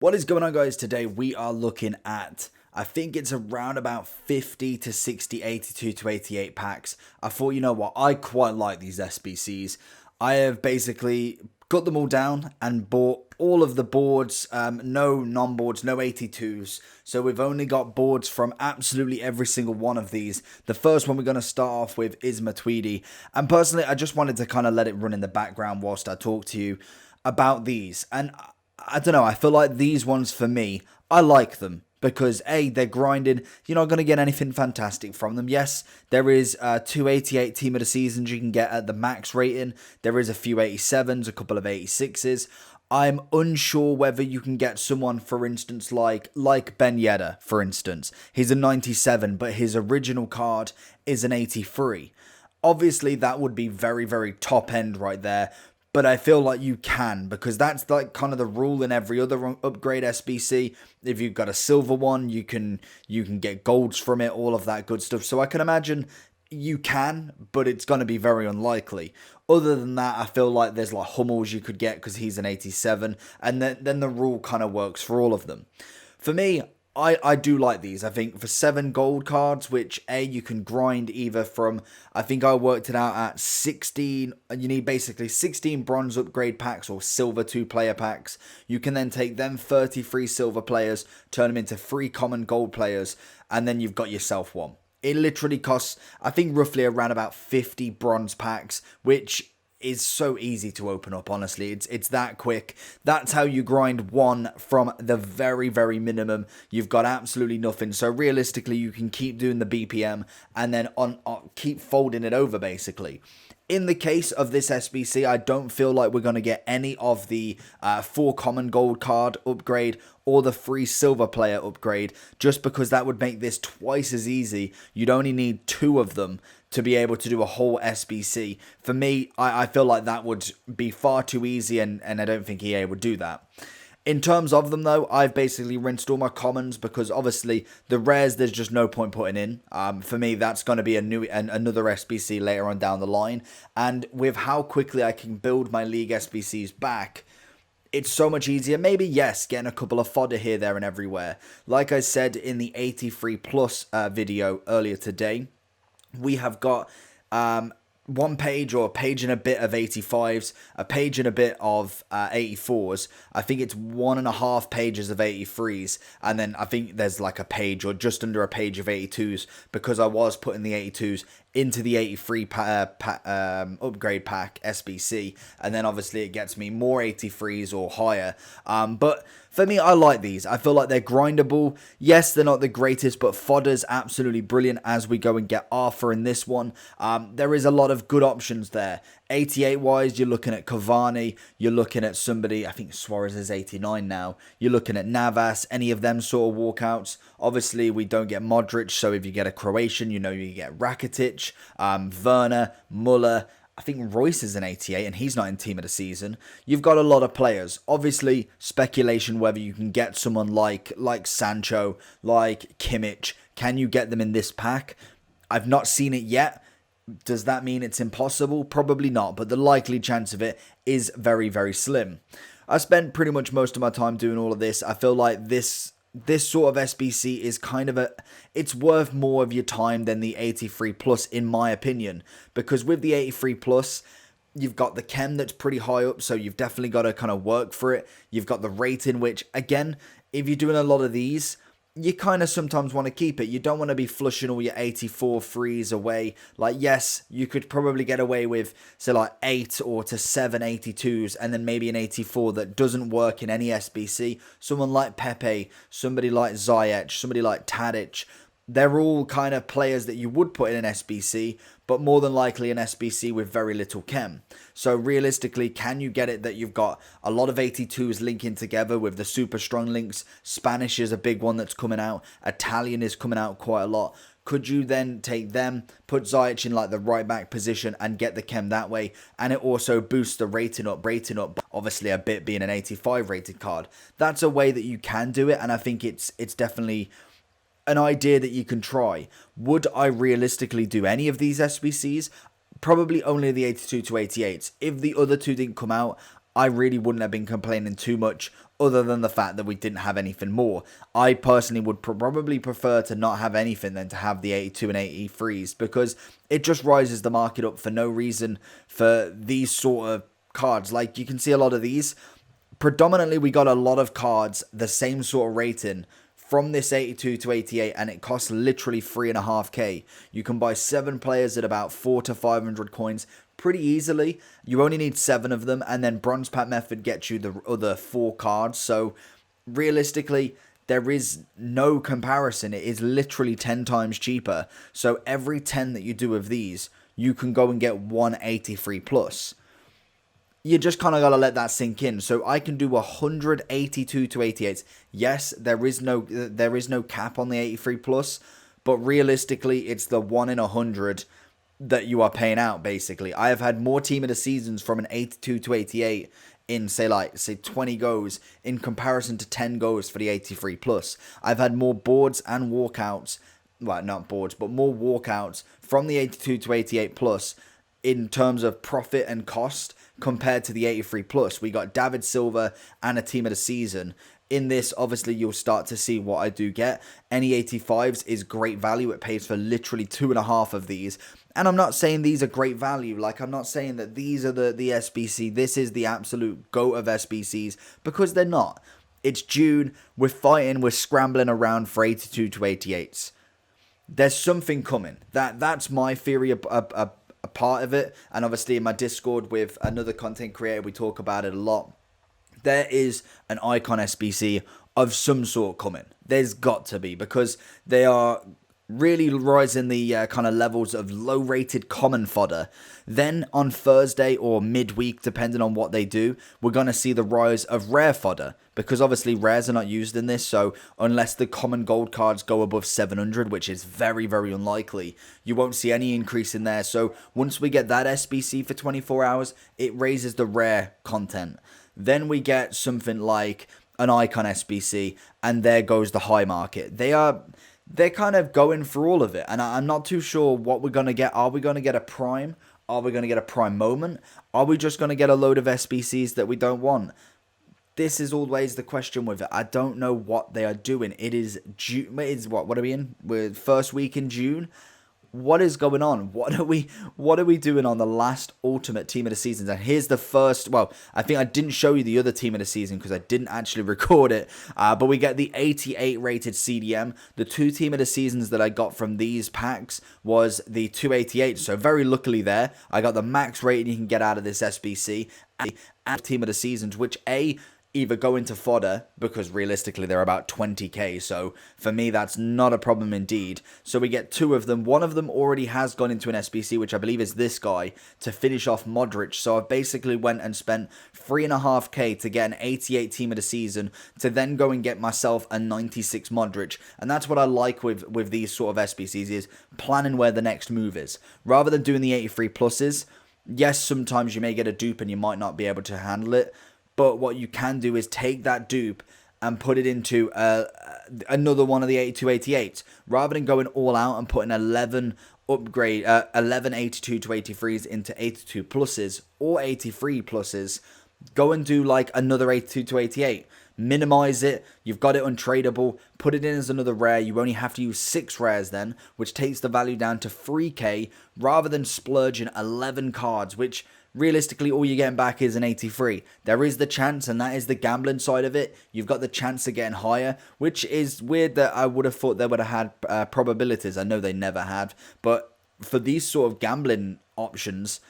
What is going on, guys? Today we are looking at, I think it's around about 50 to 60, 82 to 88 packs. I thought, you know what, I quite like these SBCs. I have basically got them all down and bought all of the boards, no non-boards, no 82s. So we've only got boards from absolutely every single one of these. The first one we're going to start off with is Matuidi. And personally, I just wanted to kind of let it run in the background whilst I talk to you about these. And I don't know, I feel like these ones for me, I like them. Because A, they're grinding, you're not going to get anything fantastic from them. Yes, there is 288 team of the seasons you can get at the max rating. There is a few 87s, a couple of 86s. I'm unsure whether you can get someone, for instance, like Ben Yedder, for instance. He's a 97, but his original card is an 83. Obviously, that would be very, very top end right there. But I feel like you can, because that's like kind of the rule in every other upgrade SBC. If you've got a silver one, you can get golds from it, all of that good stuff. So I can imagine you can, but it's going to be very unlikely. Other than that, I feel like there's like Hummels you could get because he's an 87, and then the rule kind of works for all of them. For me, I do like these. I think for 7 gold cards, which you can grind either from, I think I worked it out at 16, you need basically 16 bronze upgrade packs or silver 2-player packs. You can then take them 33 silver players, turn them into 3 common gold players, and then you've got yourself one. It literally costs, I think, roughly around about 50 bronze packs, which is so easy to open up, honestly. It's that quick. That's how you grind one from the very, very minimum. You've got absolutely nothing. So realistically, you can keep doing the BPM and then keep folding it over, basically. In the case of this SBC, I don't feel like we're going to get any of the 4 common gold card upgrade or the free silver player upgrade, just because that would make this twice as easy. You'd only need 2 of them to be able to do a whole SBC. For me, I feel like that would be far too easy, and I don't think EA would do that. In terms of them, though, I've basically rinsed all my commons because obviously the rares there's just no point putting in. For me, that's going to be another SBC later on down the line. And with how quickly I can build my league SBCs back, it's so much easier. Maybe, yes, getting a couple of fodder here, there, and everywhere. Like I said in the 83 plus video earlier today, we have got 1 page or a page and a bit of 85s, a page and a bit of 84s. I think it's 1.5 pages of 83s, and then I think there's like a page or just under a page of 82s, because I was putting the 82s into the 83 upgrade pack SBC, and then obviously it gets me more 83s or higher. But for me, I like these. I feel like they're grindable. Yes, they're not the greatest, but Fodder's absolutely brilliant as we go and get Arthur in this one. There is a lot of good options there. 88-wise, you're looking at Cavani. You're looking at somebody, I think Suarez is 89 now. You're looking at Navas, any of them sort of walkouts. Obviously, we don't get Modric, so if you get a Croatian, you know you get Rakitic, Werner, Muller. I think Royce is an 88 and he's not in team of the season. You've got a lot of players. Obviously, speculation whether you can get someone like Sancho, like Kimmich. Can you get them in this pack? I've not seen it yet. Does that mean it's impossible? Probably not, but the likely chance of it is very, very slim. I spent pretty much most of my time doing all of this. I feel like this sort of SBC is kind of it's worth more of your time than the 83 plus, in my opinion, because with the 83 plus, you've got the chem that's pretty high up, so you've definitely got to kind of work for it. You've got the rating, which again, if you're doing a lot of these, you kind of sometimes want to keep it. You don't want to be flushing all your 84 frees away. Like, yes, you could probably get away with, say, like 8 or to 7 82s, and then maybe an 84 that doesn't work in any SBC. Someone like Pepe, somebody like Ziyech, somebody like Tadic. They're all kind of players that you would put in an SBC, but more than likely an SBC with very little chem. So realistically, can you get it that you've got a lot of 82s linking together with the super strong links? Spanish is a big one that's coming out. Italian is coming out quite a lot. Could you then take them, put Ziyech in like the right back position and get the chem that way? And it also boosts the rating up, obviously a bit being an 85 rated card. That's a way that you can do it, and I think it's definitely an idea that you can try. Would I realistically do any of these SBCs? Probably only the 82 to 88s. If the other two didn't come out, I really wouldn't have been complaining too much other than the fact that we didn't have anything more. I personally would probably prefer to not have anything than to have the 82 and 83s, because it just rises the market up for no reason for these sort of cards. Like, you can see a lot of these. Predominantly, we got a lot of cards the same sort of rating from this 82 to 88, and it costs literally 3.5k. You can buy 7 players at about 4 to 500 coins pretty easily. You only need 7 of them, and then bronze pack method gets you the other 4 cards. So realistically, there is no comparison. It is literally 10 times cheaper. So every 10 that you do of these, you can go and get 183 plus. You just kind of got to let that sink in. So I can do 182 to 88s. Yes, there is no cap on the 83 plus, but realistically, it's the 1 in 100 that you are paying out, basically. I have had more team of the seasons from an 82 to 88 in, say 20 goes in comparison to 10 goes for the 83 plus. I've had more boards and walkouts, well, not boards, but more walkouts from the 82 to 88 plus in terms of profit and cost compared to the 83 plus. We got David Silva and a team of the season. In this, obviously, you'll start to see what I do get. Any 85s is great value. It pays for literally 2.5 of these. And I'm not saying these are great value. Like, I'm not saying that these are the SBC. This is the absolute GOAT of SBCs, because they're not. It's June. We're fighting. We're scrambling around for 82 to 88s. There's something coming. That's my theory, a part of it. And obviously in my Discord with another content creator, we talk about it a lot. There is an icon SBC of some sort coming. There's got to be, because they are really rising the kind of levels of low rated common fodder. Then on Thursday or midweek, depending on what they do, we're going to see the rise of rare fodder, because obviously rares are not used in this. So unless the common gold cards go above 700, which is very, very unlikely, you won't see any increase in there. So once we get that SBC for 24 hours, it raises the rare content. Then we get something like an icon SBC, and there goes the high market. They're kind of going for all of it, and I'm not too sure what we're going to get. Are we going to get a prime? Are we going to get a prime moment? Are we just going to get a load of SBCs that we don't want? This is always the question with it. I don't know what they are doing. It is June. What are we in? We're first week in June. What is going on? What are we doing on the last ultimate team of the seasons? And here's the first. Well, I think I didn't show you the other team of the season because I didn't actually record it. But we get the 88 rated CDM. The 2 team of the seasons that I got from these packs was the 288. So very luckily there, I got the max rating you can get out of this SBC and team of the seasons, which either go into fodder, because realistically they're about 20k, so for me that's not a problem indeed. So we get 2 of them. One of them already has gone into an SBC, which I believe is this guy, to finish off Modric. So I basically went and spent 3.5k to get an 88 team of the season, to then go and get myself a 96 Modric. And that's what I like with these sort of SBCs, is planning where the next move is. Rather than doing the 83 pluses, yes, sometimes you may get a dupe and you might not be able to handle it. But what you can do is take that dupe and put it into another one of the 8288s. Rather than going all out and putting 11 82 to 83s into 82 pluses or 83 pluses, go and do like another 82 to 88. Minimize it. You've got it untradeable. Put it in as another rare. You only have to use 6 rares then, which takes the value down to 3k, rather than splurging 11 cards, which realistically all you're getting back is an 83. There is the chance, and that is the gambling side of it. You've got the chance of getting higher, which is weird that I would have thought they would have had probabilities. I know they never have, but for these sort of gambling options,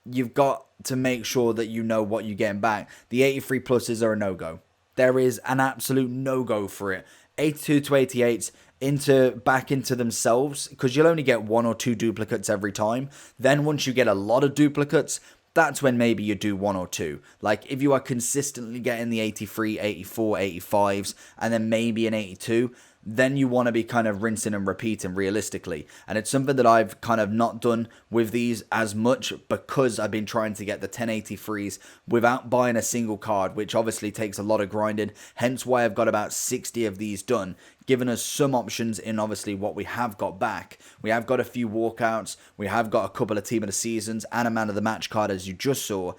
you've got to make sure that you know what you're getting back. The 83 pluses are a no-go. There is an absolute no-go for it. 82 to 88s back into themselves, because you'll only get 1 or 2 duplicates every time. Then once you get a lot of duplicates, that's when maybe you do 1 or 2. Like, if you are consistently getting the 83, 84, 85s, and then maybe an 82, then you want to be kind of rinsing and repeating realistically. And it's something that I've kind of not done with these as much, because I've been trying to get the 1083s without buying a single card, which obviously takes a lot of grinding. Hence why I've got about 60 of these done, giving us some options in obviously what we have got back. We have got a few walkouts. We have got a couple of team of the seasons and a man of the match card, as you just saw.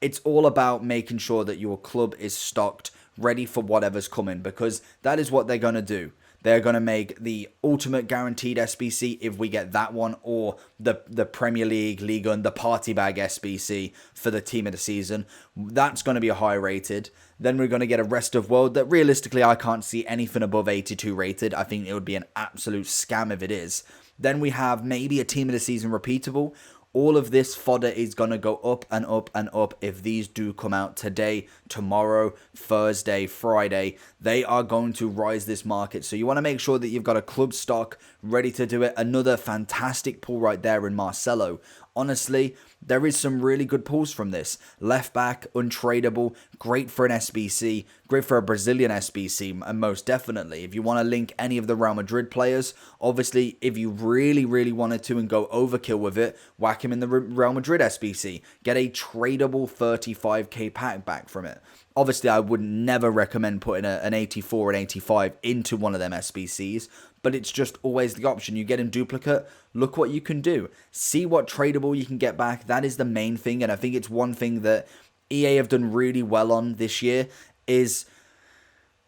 It's all about making sure that your club is stocked ready for whatever's coming, because that is what they're going to do. They're going to make the ultimate guaranteed SBC if we get that one, or the Premier League, Liga, and the party bag SBC for the team of the season. That's going to be a high rated. Then we're going to get a rest of world that realistically I can't see anything above 82 rated. I think it would be an absolute scam if it is. Then we have maybe a team of the season repeatable. All of this fodder is going to go up and up and up if these do come out today, tomorrow, Thursday, Friday. They are going to rise this market. So you want to make sure that you've got a club stock ready to do it. Another fantastic pull right there in Marcelo. Honestly, there is some really good pulls from this. Left back, untradeable, great for an SBC, great for a Brazilian SBC, and most definitely, if you want to link any of the Real Madrid players, obviously, if you really, really wanted to and go overkill with it, whack him in the Real Madrid SBC. Get a tradable 35k pack back from it. Obviously, I would never recommend putting an 84 and 85 into one of them SBCs, but it's just always the option. You get in duplicate, look what you can do. See what tradable you can get back. That is the main thing, and I think it's one thing that EA have done really well on this year is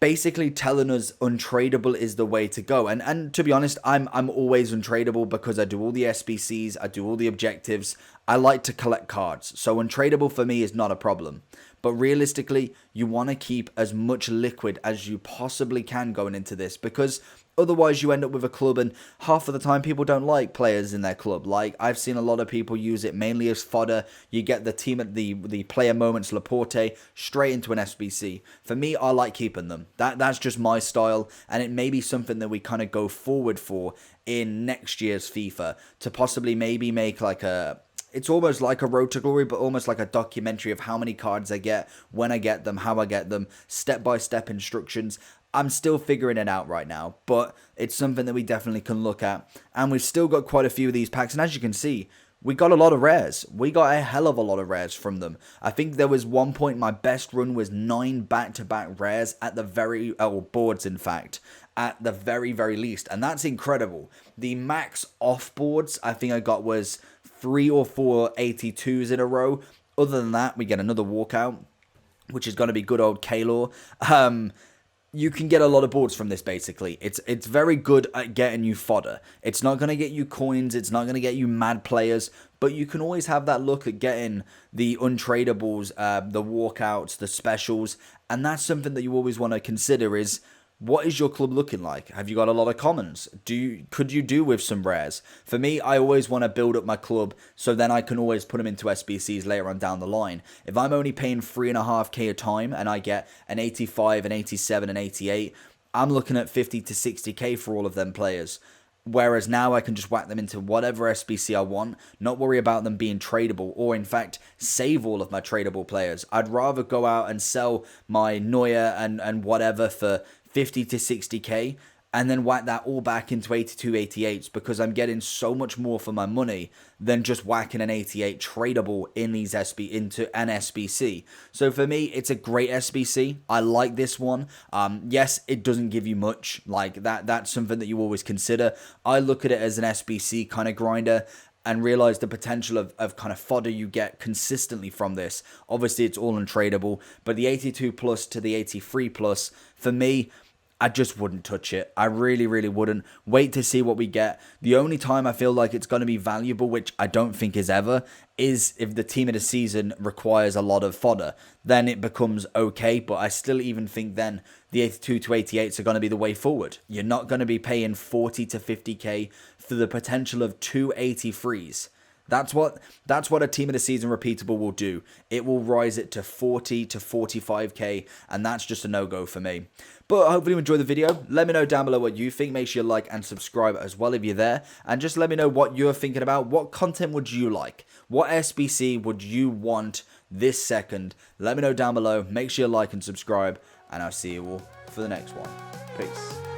basically telling us untradeable is the way to go. And to be honest, I'm always untradeable because I do all the SBCs, I do all the objectives. I like to collect cards, so untradeable for me is not a problem. But realistically, you want to keep as much liquid as you possibly can going into this, because otherwise you end up with a club and half of the time people don't like players in their club. Like, I've seen a lot of people use it mainly as fodder. You get the team at the player moments Laporte straight into an SBC. For me, I like keeping them. That's just my style, and it may be something that we kind of go forward for in next year's FIFA to possibly maybe make like a... It's almost like a road to glory, but almost like a documentary of how many cards I get, when I get them, how I get them, step-by-step instructions. I'm still figuring it out right now, but it's something that we definitely can look at. And we've still got quite a few of these packs, and as you can see, we got a lot of rares. We got a hell of a lot of rares from them. I think there was one point my best run was 9 back-to-back rares at the very... boards, in fact. At the very, very least. And that's incredible. The max off boards I think I got was 3 or 4 82s in a row. Other than that, we get another walkout, which is going to be good old K-Law. You can get a lot of boards from this, basically. It's very good at getting you fodder. It's not going to get you coins. It's not going to get you mad players. But you can always have that look at getting the untradables, the walkouts, the specials. And that's something that you always want to consider is... what is your club looking like? Have you got a lot of commons? Could you do with some rares? For me, I always want to build up my club so then I can always put them into SBCs later on down the line. If I'm only paying 3.5k a time and I get an 85, an 87, an 88, I'm looking at 50 to 60k for all of them players. Whereas now I can just whack them into whatever SBC I want, not worry about them being tradable, or in fact, save all of my tradable players. I'd rather go out and sell my Neuer and whatever for 50 to 60k, and then whack that all back into 82, 88s, because I'm getting so much more for my money than just whacking an 88 tradable in these into an SBC. So for me, it's a great SBC. I like this one. Yes, it doesn't give you much. Like that's something that you always consider. I look at it as an SBC kind of grinder and realize the potential of kind of fodder you get consistently from this. Obviously, it's all untradable, but the 82 plus to the 83 plus, for me, I just wouldn't touch it. I really, really wouldn't. Wait to see what we get. The only time I feel like it's going to be valuable, which I don't think is ever, is if the team of the season requires a lot of fodder. Then it becomes okay, but I still even think then the 82 to 88s are going to be the way forward. You're not going to be paying 40 to 50k for the potential of 2 83s. That's what a team of the season repeatable will do. It will rise it to 40 to 45k, and that's just a no-go for me. But hopefully you enjoyed the video. Let me know down below what you think. Make sure you like and subscribe as well if you're there. And just let me know what you're thinking about. What content would you like? What SBC would you want this second? Let me know down below. Make sure you like and subscribe. And I'll see you all for the next one. Peace.